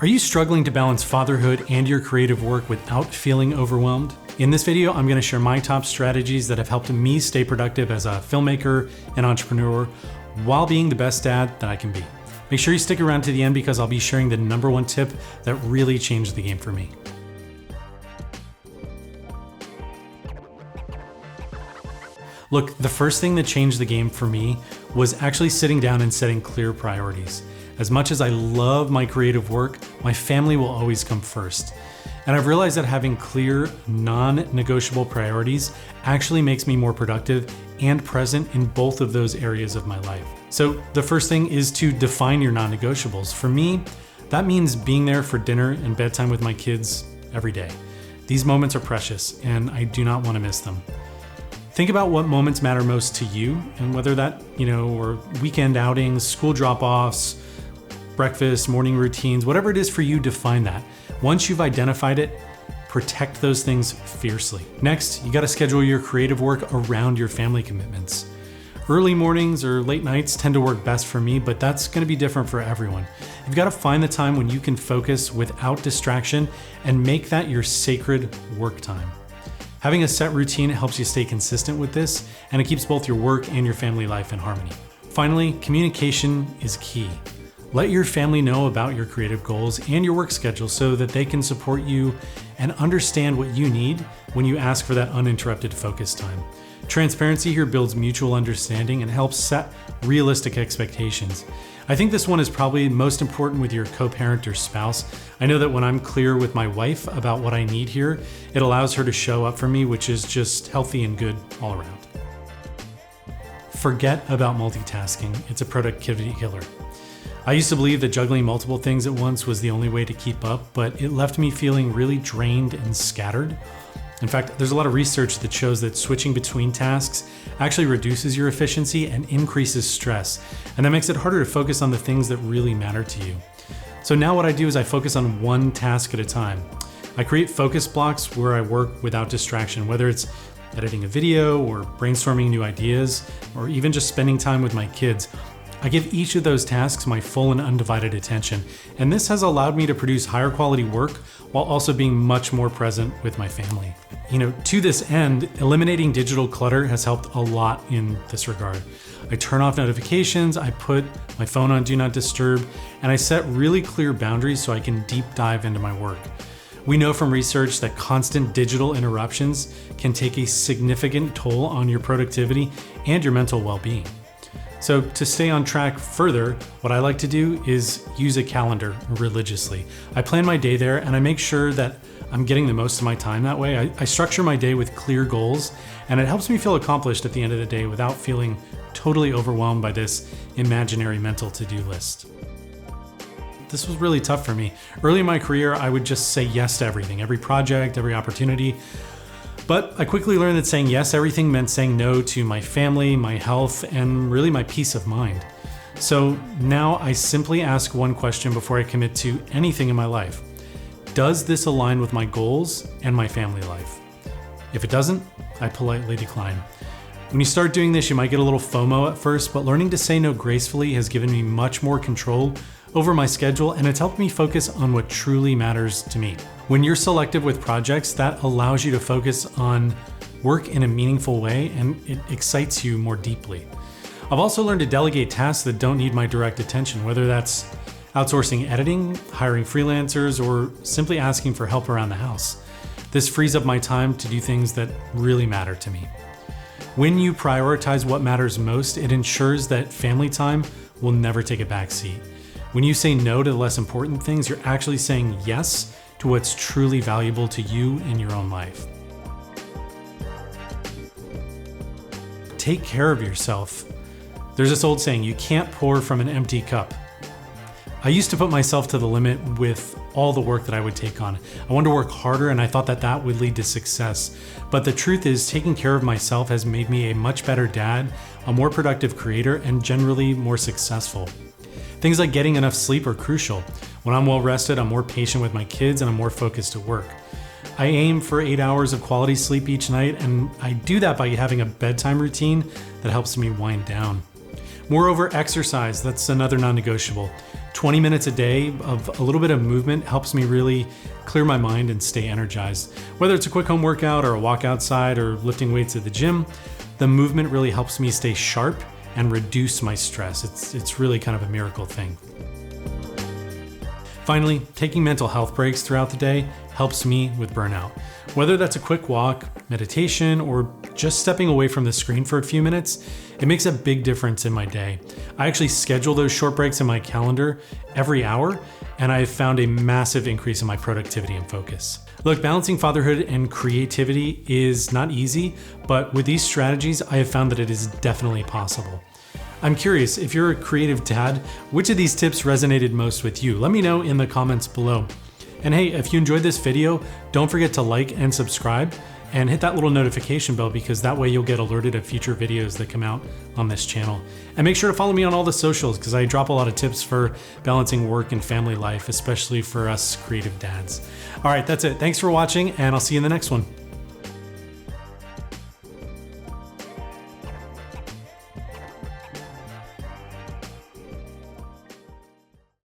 Are you struggling to balance fatherhood and your creative work without feeling overwhelmed? In this video, I'm going to share my top strategies that have helped me stay productive as a filmmaker and entrepreneur while being the best dad that I can be. Make sure you stick around to the end because I'll be sharing the number one tip that really changed the game for me. Look, the first thing that changed the game for me was actually sitting down and setting clear priorities. As much as I love my creative work, my family will always come first. And I've realized that having clear, non-negotiable priorities actually makes me more productive and present in both of those areas of my life. So the first thing is to define your non-negotiables. For me, that means being there for dinner and bedtime with my kids every day. These moments are precious and I do not want to miss them. Think about what moments matter most to you and whether that, or weekend outings, school drop-offs, breakfast, morning routines, whatever it is for you, define that. Once you've identified it, protect those things fiercely. Next, you got to schedule your creative work around your family commitments. Early mornings or late nights tend to work best for me, but that's going to be different for everyone. You've got to find the time when you can focus without distraction and make that your sacred work time. Having a set routine helps you stay consistent with this, and it keeps both your work and your family life in harmony. Finally, communication is key. Let your family know about your creative goals and your work schedule so that they can support you and understand what you need when you ask for that uninterrupted focus time. Transparency here builds mutual understanding and helps set realistic expectations. I think this one is probably most important with your co-parent or spouse. I know that when I'm clear with my wife about what I need here, it allows her to show up for me, which is just healthy and good all around. Forget about multitasking. It's a productivity killer. I used to believe that juggling multiple things at once was the only way to keep up, but it left me feeling really drained and scattered. In fact, there's a lot of research that shows that switching between tasks actually reduces your efficiency and increases stress, and that makes it harder to focus on the things that really matter to you. So now what I do is I focus on one task at a time. I create focus blocks where I work without distraction, whether it's editing a video or brainstorming new ideas, or even just spending time with my kids. I give each of those tasks my full and undivided attention, and this has allowed me to produce higher quality work while also being much more present with my family. To this end, eliminating digital clutter has helped a lot in this regard. I turn off notifications, I put my phone on Do Not Disturb, and I set really clear boundaries so I can deep dive into my work. We know from research that constant digital interruptions can take a significant toll on your productivity and your mental well-being. So to stay on track further, what I like to do is use a calendar religiously. I plan my day there and I make sure that I'm getting the most of my time that way. I structure my day with clear goals, and it helps me feel accomplished at the end of the day without feeling totally overwhelmed by this imaginary mental to-do list. This was really tough for me. Early in my career, I would just say yes to everything, every project, every opportunity. But I quickly learned that saying yes to everything meant saying no to my family, my health, and really my peace of mind. So now I simply ask one question before I commit to anything in my life. Does this align with my goals and my family life? If it doesn't, I politely decline. When you start doing this, you might get a little FOMO at first, but learning to say no gracefully has given me much more control over my schedule, and it's helped me focus on what truly matters to me. When you're selective with projects, that allows you to focus on work in a meaningful way, and it excites you more deeply. I've also learned to delegate tasks that don't need my direct attention, whether that's outsourcing editing, hiring freelancers, or simply asking for help around the house. This frees up my time to do things that really matter to me. When you prioritize what matters most, it ensures that family time will never take a back seat. When you say no to the less important things, you're actually saying yes to what's truly valuable to you in your own life. Take care of yourself. There's this old saying, you can't pour from an empty cup. I used to put myself to the limit with all the work that I would take on. I wanted to work harder, and I thought that that would lead to success. But the truth is, taking care of myself has made me a much better dad, a more productive creator, and generally more successful. Things like getting enough sleep are crucial. When I'm well rested, I'm more patient with my kids and I'm more focused at work. I aim for 8 hours of quality sleep each night, and I do that by having a bedtime routine that helps me wind down. Moreover, exercise, that's another non-negotiable. 20 minutes a day of a little bit of movement helps me really clear my mind and stay energized. Whether it's a quick home workout or a walk outside or lifting weights at the gym, the movement really helps me stay sharp and reduce my stress. It's really kind of a miracle thing. Finally, taking mental health breaks throughout the day helps me with burnout. Whether that's a quick walk, meditation, or just stepping away from the screen for a few minutes, it makes a big difference in my day. I actually schedule those short breaks in my calendar every hour, and I've found a massive increase in my productivity and focus. Look, balancing fatherhood and creativity is not easy, but with these strategies, I have found that it is definitely possible. I'm curious, if you're a creative dad, which of these tips resonated most with you? Let me know in the comments below. And hey, if you enjoyed this video, don't forget to like and subscribe and hit that little notification bell, because that way you'll get alerted of future videos that come out on this channel. And make sure to follow me on all the socials, because I drop a lot of tips for balancing work and family life, especially for us creative dads. All right, that's it. Thanks for watching, and I'll see you in the next one.